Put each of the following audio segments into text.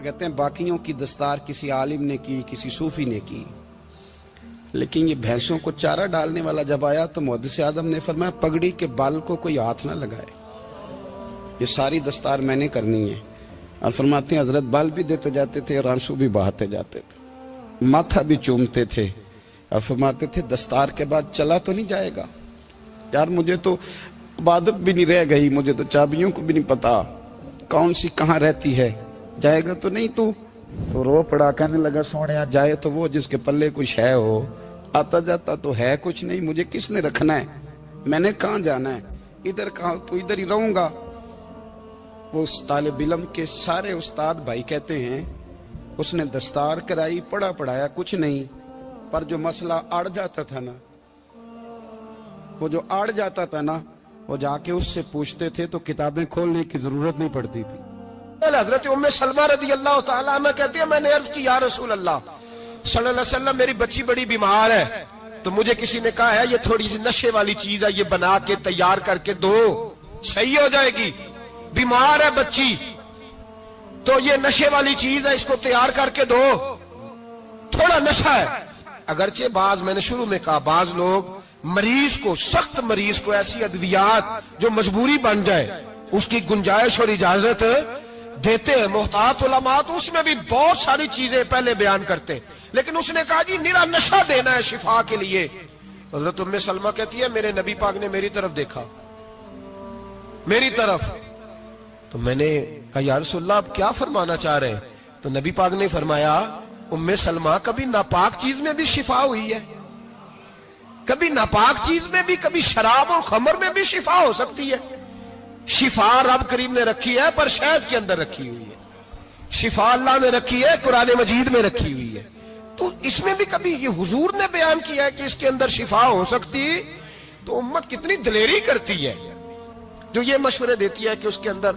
تو کہتے ہیں باقیوں کی دستار کسی عالم نے کی, کسی صوفی نے کی, لیکن یہ بھینسوں کو چارہ ڈالنے والا جب آیا تو محدث اعظم نے فرمایا پگڑی کے بال کو کوئی ہاتھ نہ لگائے, یہ ساری دستار میں نے کرنی ہے. اور فرماتے ہیں حضرت بال بھی دیتے جاتے تھے اور آنسو بھی بہاتے جاتے تھے, ماتھا بھی چومتے تھے, اور فرماتے تھے دستار کے بعد چلا تو نہیں جائے گا یار, مجھے تو عبادت بھی نہیں رہ گئی, مجھے تو چابیوں کو بھی نہیں پتا کون سی کہاں رہتی ہے, جائے گا تو نہیں تو رو پڑا, کہنے لگا سونے جائے تو وہ جس کے پلے کچھ ہے ہو, آتا جاتا تو ہے کچھ نہیں, مجھے کس نے رکھنا ہے, میں نے کہاں جانا ہے, ادھر کہاں تو ادھر ہی رہوں گا. وہ اس طالب علم کے سارے استاد بھائی کہتے ہیں اس نے دستار کرائی, پڑھا پڑھایا کچھ نہیں, پر جو مسئلہ اڑ جاتا تھا نا, وہ جو اڑ جاتا تھا نا, وہ جا کے اس سے پوچھتے تھے تو کتابیں کھولنے کی ضرورت نہیں پڑتی تھی. حضرت ام سلمہ رضی اللہ تعالیٰ عنہ کہتی ہے میں نے عرض کی یا رسول اللہ صلی اللہ علیہ وسلم میری بچی بڑی بیمار ہے, تو مجھے کسی نے کہا ہے یہ تھوڑی سی نشے والی چیز ہے, یہ بنا کے تیار کر کے دو صحیح ہو جائے گی, بیمار ہے بچی تو یہ نشے والی چیز ہے, اس کو تیار کر کے دو, تھوڑا نشہ ہے. اگرچہ بعض, میں نے شروع میں کہا, بعض لوگ مریض کو, سخت مریض کو ایسی ادویات جو مجبوری بن جائے اس کی گنجائش اور اجازت دیتے ہیں. محتاط علماء تو اس میں بھی بہت ساری چیزیں پہلے بیان کرتے ہیں, لیکن اس نے کہا جی نرا نشہ دینا ہے شفا کے لیے. حضرت ام سلمہ کہتی ہے میرے نبی پاک نے میری طرف دیکھا, میری طرف, تو میں نے کہا یا رسول اللہ آپ کیا فرمانا چاہ رہے ہیں؟ تو نبی پاک نے فرمایا ام سلمہ کبھی ناپاک چیز میں بھی شفا ہوئی ہے, کبھی ناپاک چیز میں بھی, کبھی شراب اور خمر میں بھی شفا ہو سکتی ہے. شفا رب کریم نے رکھی ہے پر شہد کے اندر رکھی ہوئی ہے, شفا اللہ نے رکھی ہے قرآن مجید میں رکھی ہوئی ہے, تو اس میں بھی کبھی یہ حضور نے بیان کیا ہے کہ اس کے اندر شفا ہو سکتی, تو امت کتنی دلیری کرتی ہے جو یہ مشورے دیتی ہے کہ اس کے اندر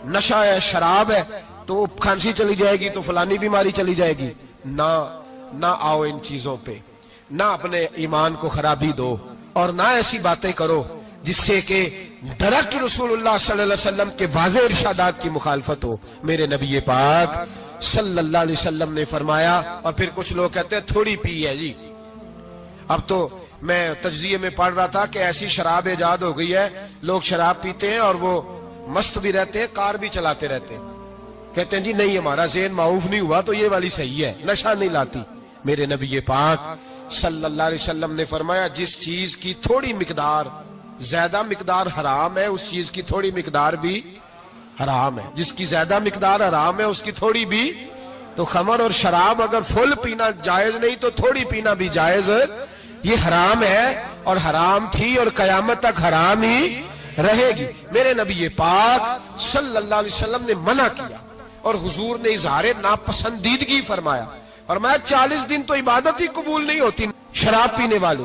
نشہ ہے, شراب ہے, تو کھانسی چلی جائے گی تو فلانی بیماری چلی جائے گی. نہ آؤ ان چیزوں پہ, نہ اپنے ایمان کو خرابی دو, اور نہ ایسی باتیں کرو جس سے کہ ڈائریکٹ رسول اللہ صلی اللہ علیہ وسلم کے واضح ارشادات کی مخالفت ہو. میرے نبی پاک صلی اللہ علیہ وسلم نے فرمایا, اور پھر کچھ لوگ کہتے ہیں تھوڑی پی ہے جی. اب تو میں تجزیے میں پڑھ رہا تھا کہ ایسی شراب ایجاد ہو گئی ہے, لوگ شراب پیتے ہیں اور وہ مست بھی رہتے ہیں, کار بھی چلاتے رہتے ہیں, کہتے ہیں جی نہیں ہمارا ذہن معاف نہیں ہوا تو یہ والی صحیح ہے, نشہ نہیں لاتی. میرے نبی پاک صلی اللہ علیہ وسلم نے فرمایا جس چیز کی تھوڑی مقدار, زیادہ مقدار حرام ہے اس چیز کی تھوڑی مقدار بھی حرام ہے, جس کی زیادہ مقدار حرام ہے اس کی تھوڑی بھی. تو خمر اور شراب اگر فل پینا جائز نہیں تو تھوڑی پینا بھی جائز, یہ حرام ہے اور حرام تھی اور قیامت تک حرام ہی رہے گی. میرے نبی پاک صلی اللہ علیہ وسلم نے منع کیا اور حضور نے اظہار ناپسندیدگی فرمایا, اور میں 40 دن تو عبادت ہی قبول نہیں ہوتی شراب پینے والے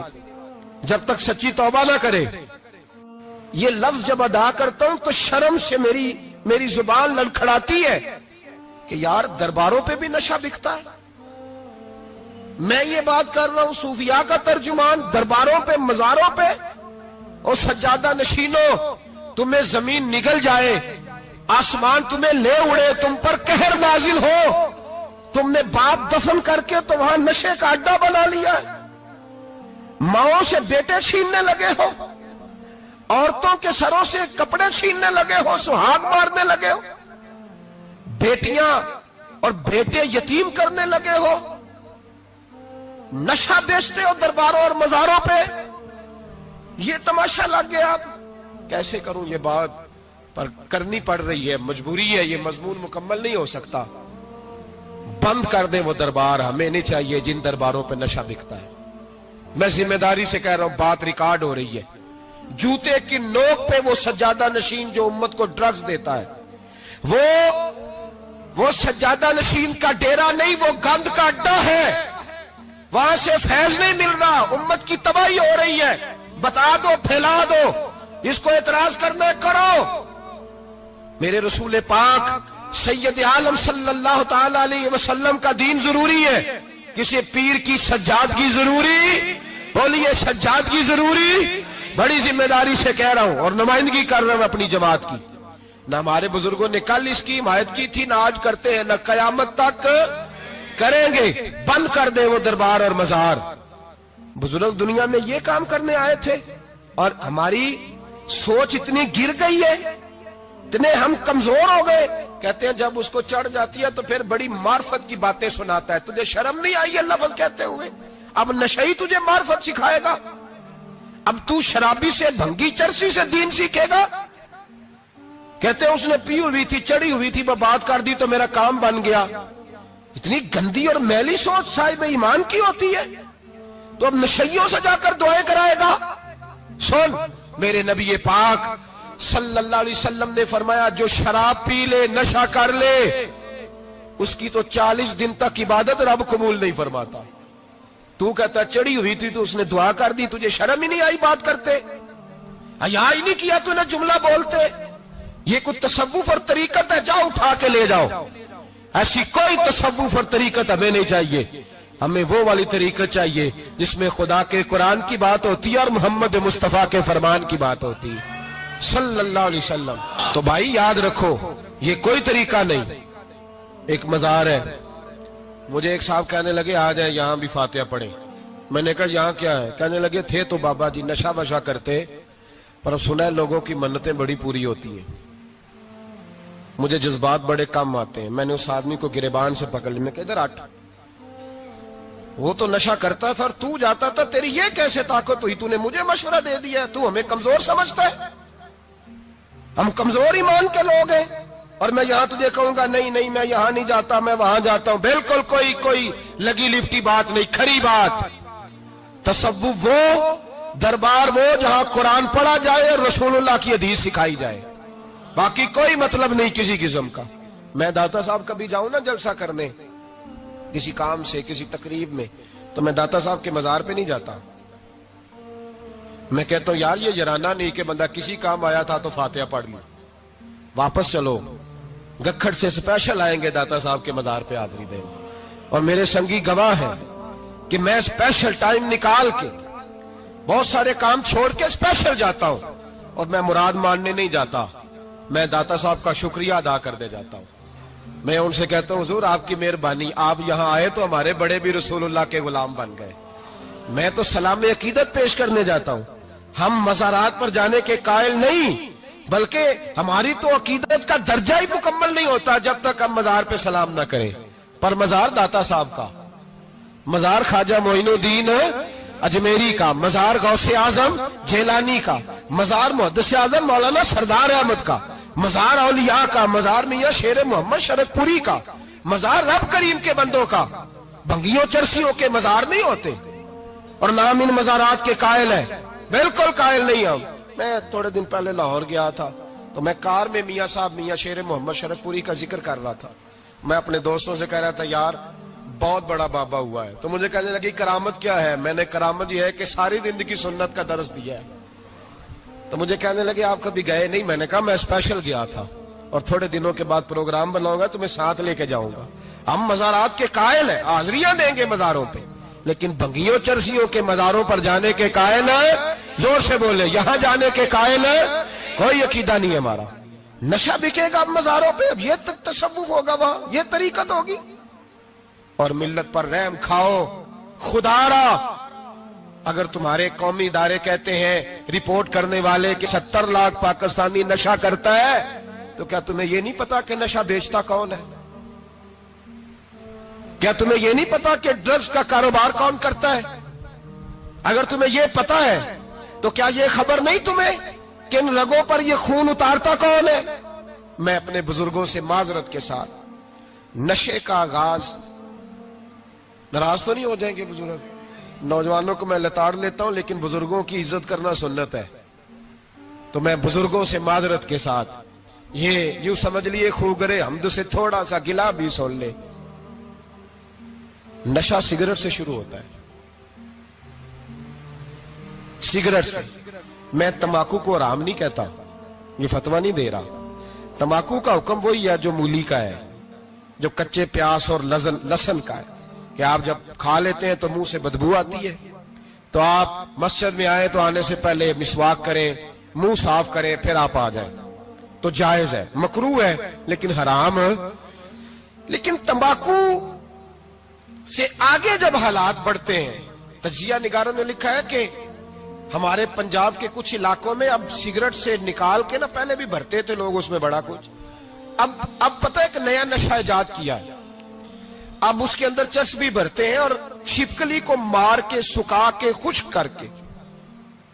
جب تک سچی توبہ نہ کرے. یہ لفظ جب ادا کرتا ہوں تو شرم سے میری زبان لڑکھڑاتی ہے کہ یار درباروں پہ بھی نشہ بکتا ہے. میں یہ بات کر رہا ہوں صوفیاء کا ترجمان, درباروں پہ, مزاروں پہ, اور سجادہ نشینوں تمہیں زمین نگل جائے, آسمان تمہیں لے اڑے, تم پر قہر نازل ہو, تم نے باپ دفن کر کے تو وہاں نشے کا اڈا بنا لیا, ماؤں سے بیٹے چھیننے لگے ہو, عورتوں کے سروں سے کپڑے چھیننے لگے ہو, سہاگ مارنے لگے ہو, بیٹیاں اور بیٹے یتیم کرنے لگے ہو, نشہ بیچتے ہو درباروں اور مزاروں پہ. یہ تماشا لگ گیا. آپ کیسے کروں یہ بات, پر کرنی پڑ رہی ہے, مجبوری ہے, یہ مضمون مکمل نہیں ہو سکتا. بند کر دیں وہ دربار, ہمیں نہیں چاہیے جن درباروں پہ نشہ بکتا ہے. میں ذمہ داری سے کہہ رہا ہوں, بات ریکارڈ ہو رہی ہے. جوتے کی نوک پہ وہ سجادہ نشین جو امت کو ڈرگز دیتا ہے, وہ سجادہ نشین کا ڈیرا نہیں, وہ گند کا اڈا ہے, وہاں سے فیض نہیں مل رہا, امت کی تباہی ہو رہی ہے. بتا دو, پھیلا دو, اس کو اعتراض کرنا ہے کرو. میرے رسول پاک سید عالم صلی اللہ تعالی علیہ وسلم کا دین ضروری ہے, کسی پیر کی سجادگی ضروری, بولیے سجادگی ضروری. بڑی ذمہ داری سے کہہ رہا ہوں اور نمائندگی کر رہا ہوں اپنی جماعت کی. نہ ہمارے بزرگوں نے کل اس کی حمایت کی تھی، نہ آج کرتے ہیں، نہ قیامت تک کریں گے۔ بند کر دیں وہ دربار اور مزار۔ بزرگ دنیا میں یہ کام کرنے آئے تھے، اور ہماری سوچ اتنی گر گئی ہے، اتنے ہم کمزور ہو گئے۔ کہتے ہیں جب اس کو چڑھ جاتی ہے تو پھر بڑی معرفت کی باتیں سناتا ہے۔ تجھے شرم نہیں آئی یہ لفظ کہتے ہوئے؟ اب نشئی تجھے معرفت سکھائے گا؟ اب تو شرابی سے، بھنگی چرسی سے دین سیکھے گا؟ کہتے ہیں اس نے پی ہوئی تھی، چڑھی ہوئی تھی، وہ بات کر دی تو میرا کام بن گیا۔ اتنی گندی اور میلی سوچ صاحب ایمان کی ہوتی ہے، تو اب نشیوں سے جا کر دعائیں کرائے گا؟ سن، میرے نبی پاک صلی اللہ علیہ وسلم نے فرمایا جو شراب پی لے، نشہ کر لے، اس کی تو 40 دن تک عبادت رب قبول نہیں فرماتا۔ تو کہتا چڑھی ہوئی تھی تو اس نے دعا کر دی، تجھے شرم ہی نہیں آئی بات کرتے؟ حیا ہی نہیں کیا تو نے جملہ بولتے؟ یہ کوئی تصوف اور طریقت ہے؟ جاؤ اٹھا کے لے جاؤ۔ ایسی کوئی تصوف اور طریقت ہمیں نہیں چاہیے، ہمیں وہ والی طریقت چاہیے جس میں خدا کے قرآن کی بات ہوتی ہے اور محمد مصطفیٰ کے فرمان کی بات ہوتی ہے صلی اللہ علیہ وسلم۔ تو بھائی یاد رکھو، یہ کوئی طریقہ نہیں۔ ایک مزار ہے، مجھے ایک صاحب کہنے لگے آ جائیں یہاں بھی فاتحہ پڑھیں۔ میں نے کہا یہاں کیا ہے؟ کہنے لگے تھے تو بابا جی نشہ بشا کرتے، پر اب سنا ہے لوگوں کی منتیں بڑی پوری ہوتی ہیں۔ مجھے جذبات بڑے کم آتے ہیں۔ میں نے اس آدمی کو گریبان سے پکڑ لی، میں کہ ادھر ہٹ، وہ تو نشہ کرتا تھا اور تو جاتا تھا، تیری یہ کیسے طاقت ہوئی؟ تو نے مجھے مشورہ دے دیا، تو ہمیں کمزور سمجھتا ہے؟ ہم کمزور ایمان کے لوگ ہیں، اور میں یہاں تجھے کہوں گا نہیں نہیں میں یہاں نہیں جاتا، میں وہاں جاتا ہوں۔ بالکل کوئی لگی لفٹی بات نہیں، کھری بات۔ تصوف وہ، دربار وہ جہاں قرآن پڑھا جائے اور رسول اللہ کی حدیث سکھائی جائے، باقی کوئی مطلب نہیں کسی قسم کا۔ میں داتا صاحب کبھی جاؤں نا جلسہ کرنے کسی کام سے، کسی تقریب میں، تو میں داتا صاحب کے مزار پہ نہیں جاتا۔ میں کہتا ہوں یار یہ یرانہ نہیں کہ بندہ کسی کام آیا تھا تو فاتحہ پڑھ لی، واپس چلو۔ گکھڑ سے سپیشل آئیں گے داتا صاحب کے مزار پہ حاضری دیں، اور میرے سنگی گواہ ہیں کہ میں سپیشل ٹائم نکال کے بہت سارے کام چھوڑ کے سپیشل جاتا ہوں، اور میں مراد ماننے نہیں جاتا، میں داتا صاحب کا شکریہ ادا کر دے جاتا ہوں۔ میں ان سے کہتا ہوں حضور آپ کی مہربانی، آپ یہاں آئے تو ہمارے بڑے بھی رسول اللہ کے غلام بن گئے۔ میں تو سلام عقیدت پیش کرنے جاتا ہوں۔ ہم مزارات پر جانے کے قائل نہیں، بلکہ ہماری تو عقیدت کا درجہ ہی مکمل نہیں ہوتا جب تک ہم مزار پہ سلام نہ کریں۔ پر مزار داتا صاحب کا، مزار خواجہ معین الدین اجمیری کا، مزار غوث اعظم جیلانی کا، مزار محدث اعظم مولانا سردار احمد کا، مزار اولیاء کا، مزار میاں شیر محمد شرک پوری کا، مزار رب کریم کے بندوں کا۔ بھنگیوں چرسیوں کے مزار نہیں ہوتے، اور نام ان مزارات کے قائل ہے، بالکل قائل نہیں ہم۔ میں تھوڑے دن پہلے لاہور گیا تھا، تو میں کار میں میاں صاحب میاں شیر محمد شرک پوری کا ذکر کر رہا تھا۔ میں اپنے دوستوں سے کہہ رہا تھا یار بہت بڑا بابا ہوا ہے، تو مجھے کہنے لگی کرامت کیا ہے؟ میں نے کرامت یہ ہے کہ ساری زندگی سنت کا درس دیا ہے۔ تو مجھے کہنے لگے آپ کبھی گئے نہیں؟ میں نے کہا میں اسپیشل گیا تھا، اور تھوڑے دنوں کے بعد پروگرام بناؤں گا تو میں ساتھ لے کے جاؤں گا۔ ہم مزارات کے قائل ہیں، حاضریاں دیں گے مزاروں پہ، لیکن بھنگیوں چرسیوں کے مزاروں پر جانے کے قائل ہیں؟ زور سے بولے، یہاں جانے کے قائل ہیں؟ کوئی عقیدہ نہیں ہے ہمارا۔ نشہ بکے گا اب مزاروں پہ، اب یہ تصوف ہوگا وہاں، یہ طریقت ہوگی۔ اور ملت پر رحم کھاؤ خدا را۔ اگر تمہارے قومی ادارے کہتے ہیں رپورٹ کرنے والے کہ 70 لاکھ پاکستانی نشہ کرتا ہے، تو کیا تمہیں یہ نہیں پتا کہ نشہ بیچتا کون ہے؟ کیا تمہیں یہ نہیں پتا کہ ڈرگز کا کاروبار کون کرتا ہے؟ اگر تمہیں یہ پتا ہے تو کیا یہ خبر نہیں تمہیں کہ ان رگوں پر یہ خون اتارتا کون ہے؟ میں اپنے بزرگوں سے معذرت کے ساتھ، نشے کا آغاز، ناراض تو نہیں ہو جائیں گے بزرگ، نوجوانوں کو میں لتاڑ لیتا ہوں لیکن بزرگوں کی عزت کرنا سنت ہے، تو میں بزرگوں سے معذرت کے ساتھ یہ یوں سمجھ لیے خوگرے حمد سے تھوڑا سا گلا بھی سن لے۔ نشہ سگریٹ سے شروع ہوتا ہے، سگریٹ سے۔ میں تمباکو کو حرام نہیں کہتا، یہ فتویٰ نہیں دے رہا۔ تمباکو کا حکم وہی ہے جو مولی کا ہے، جو کچے پیاز اور لہسن کا ہے، کہ آپ جب کھا لیتے ہیں تو منہ سے بدبو آتی ہے، تو آپ مسجد میں آئے تو آنے سے پہلے مسواک کریں، منہ صاف کریں، پھر آپ آ جائیں۔ تو جائز ہے، مکروہ ہے لیکن حرام. لیکن تمباکو سے آگے جب حالات بڑھتے ہیں، تجزیہ نگاروں نے لکھا ہے کہ ہمارے پنجاب کے کچھ علاقوں میں اب سگریٹ سے نکال کے نا، پہلے بھی بھرتے تھے لوگ اس میں بڑا کچھ، اب پتہ ہے کہ نیا نشہ ایجاد کیا ہے. اب اس کے اندر چربی بھرتے ہیں اور چھپکلی کو مار کے، سکھا کے، خشک کر کے،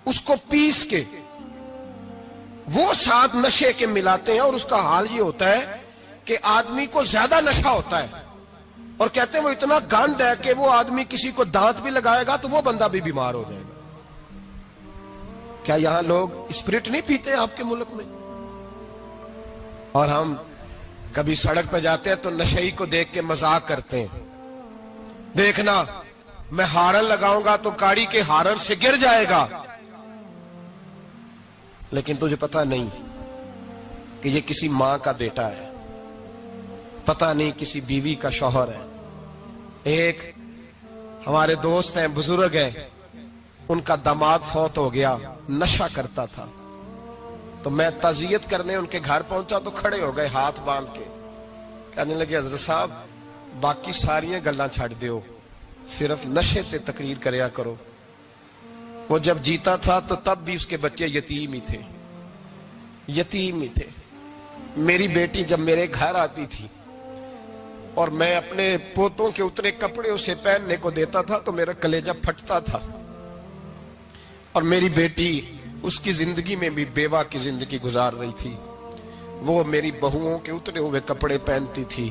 اس کو پیس کے وہ ساتھ نشے کے ملاتے ہیں. اور اس کا حال یہ ہوتا ہے کہ آدمی کو زیادہ نشہ ہوتا ہے، اور کہتے ہیں وہ اتنا گند ہے کہ وہ آدمی کسی کو دانت بھی لگائے گا تو وہ بندہ بھی بیمار ہو جائے گا. کیا یہاں لوگ اسپرٹ نہیں پیتے آپ کے ملک میں؟ اور ہم کبھی سڑک پہ جاتے ہیں تو نشئی کو دیکھ کے مذاق کرتے ہیں، دیکھنا میں ہارن لگاؤں گا تو گاڑی کے ہارن سے گر جائے گا. لیکن تجھے پتا نہیں کہ یہ کسی ماں کا بیٹا ہے، پتا نہیں کسی بیوی کا شوہر ہے. ایک ہمارے دوست ہیں، بزرگ ہیں، ان کا داماد فوت ہو گیا، نشہ کرتا تھا. تو میں تعزیت کرنے ان کے گھر پہنچا تو کھڑے ہو گئے ہاتھ باندھ کے، کہنے لگے حضرت صاحب باقی ساریاں گلاں چھڑ دیو، صرف نشے تے تقریر کریا کرو. وہ جب جیتا تھا تو تب بھی اس کے بچے یتیم ہی تھے، یتیم ہی تھے. میری بیٹی جب میرے گھر آتی تھی اور میں اپنے پوتوں کے اتنے کپڑے اسے پہننے کو دیتا تھا تو میرا کلیجہ پھٹتا تھا. اور میری بیٹی اس کی زندگی میں بھی بیوہ کی زندگی گزار رہی تھی، وہ میری بہوؤں کے اترے ہوئے کپڑے پہنتی تھی.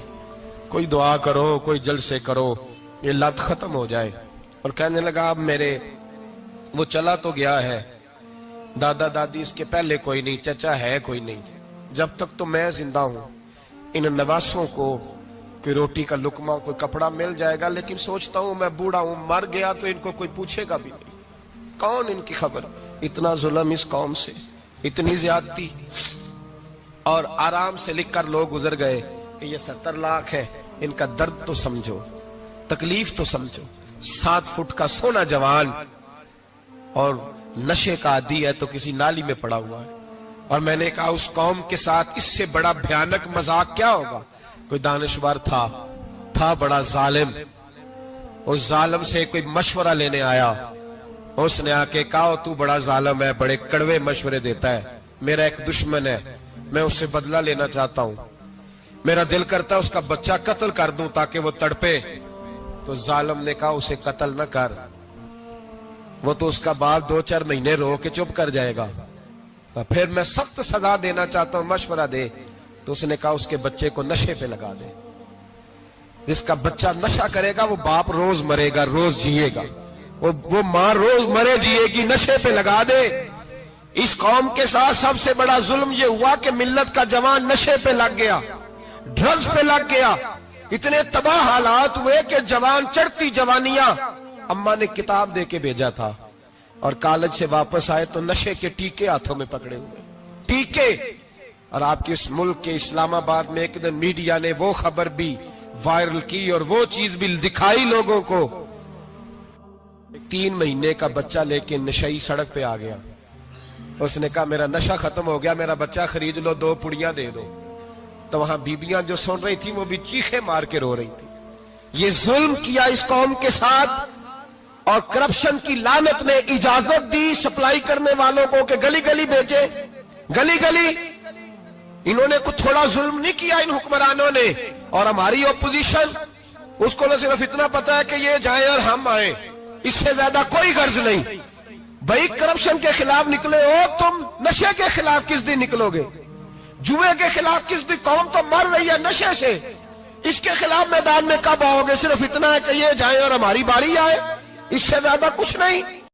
کوئی دعا کرو، کوئی جلسے کرو، یہ لت ختم ہو جائے. اور کہنے لگا اب میرے وہ چلا تو گیا ہے، دادا دادی اس کے پہلے کوئی نہیں، چچا ہے کوئی نہیں، جب تک تو میں زندہ ہوں ان نواسوں کو کوئی روٹی کا لقمہ، کوئی کپڑا مل جائے گا. لیکن سوچتا ہوں میں بوڑھا ہوں، مر گیا تو ان کو کوئی پوچھے گا بھی نہیں، کون ان کی خبر. اتنا ظلم اس قوم سے، اتنی زیادتی. اور آرام سے لکھ کر لوگ گزر گئے کہ یہ 70 لاکھ ہے، ان کا درد تو سمجھو، تکلیف تو سمجھو. 7 فٹ کا سونا جوان اور نشے کا عادی ہے تو کسی نالی میں پڑا ہوا ہے. اور میں نے کہا اس قوم کے ساتھ اس سے بڑا بھیانک مذاق کیا ہوگا. کوئی دانشور تھا بڑا ظالم، اس ظالم سے کوئی مشورہ لینے آیا، اس نے آ کے کہا تو بڑا ظالم ہے، بڑے کڑوے مشورے دیتا ہے، میرا ایک دشمن ہے، میں اس سے بدلہ لینا چاہتا ہوں، میرا دل کرتا ہے اس کا بچہ قتل کر دوں تاکہ وہ تڑپے. تو ظالم نے کہا اسے قتل نہ کر، وہ تو اس کا باپ 2-4 مہینے رو کے چپ کر جائے گا. پھر میں سخت سزا دینا چاہتا ہوں، مشورہ دے. تو اس نے کہا اس کے بچے کو نشے پہ لگا دے. جس کا بچہ نشہ کرے گا وہ باپ روز مرے گا، روز جیے گا، وہ ماں روز مرے جیے گی، نشے پہ لگا دے. اس قوم کے ساتھ سب سے بڑا ظلم یہ ہوا کہ ملت کا جوان نشے پہ لگ گیا، ڈرگز پہ لگ گیا. اتنے تباہ حالات ہوئے کہ جوان چڑھتی جوانیاں، اماں نے کتاب دے کے بھیجا تھا اور کالج سے واپس آئے تو نشے کے ٹیکے ہاتھوں میں پکڑے ہوئے، ٹیکے. اور آپ کے اس ملک کے اسلام آباد میں ایک دن میڈیا نے وہ خبر بھی وائرل کی اور وہ چیز بھی دکھائی لوگوں کو. 3 مہینے کا بچہ لے کے نشئی سڑک پہ آ گیا. اس نے کہا میرا نشہ ختم ہو گیا، میرا بچہ خرید لو، 2 پڑیاں دے دو. تو وہاں بیبیاں جو سن رہی تھی وہ بھی چیخے مار کے رو رہی تھی. یہ ظلم کیا اس قوم کے ساتھ، اور کرپشن کی لعنت نے اجازت دی سپلائی کرنے والوں کو کہ گلی گلی بیچے، گلی گلی. انہوں نے کچھ تھوڑا ظلم نہیں کیا ان حکمرانوں نے. اور ہماری اپوزیشن، اس کو نہ صرف اتنا پتا ہے کہ یہ جائیں اور ہم آئیں، اس سے زیادہ کوئی غرض نہیں. بھائی کرپشن کے خلاف نکلے ہو تم، نشے کے خلاف کس دن نکلو گے؟ جوئے کے خلاف کس دن؟ قوم تو مر رہی ہے نشے سے، اس کے خلاف میدان میں کب آؤ گے؟ صرف اتنا ہے کہ یہ جائیں اور ہماری باری آئے، اس سے زیادہ کچھ نہیں.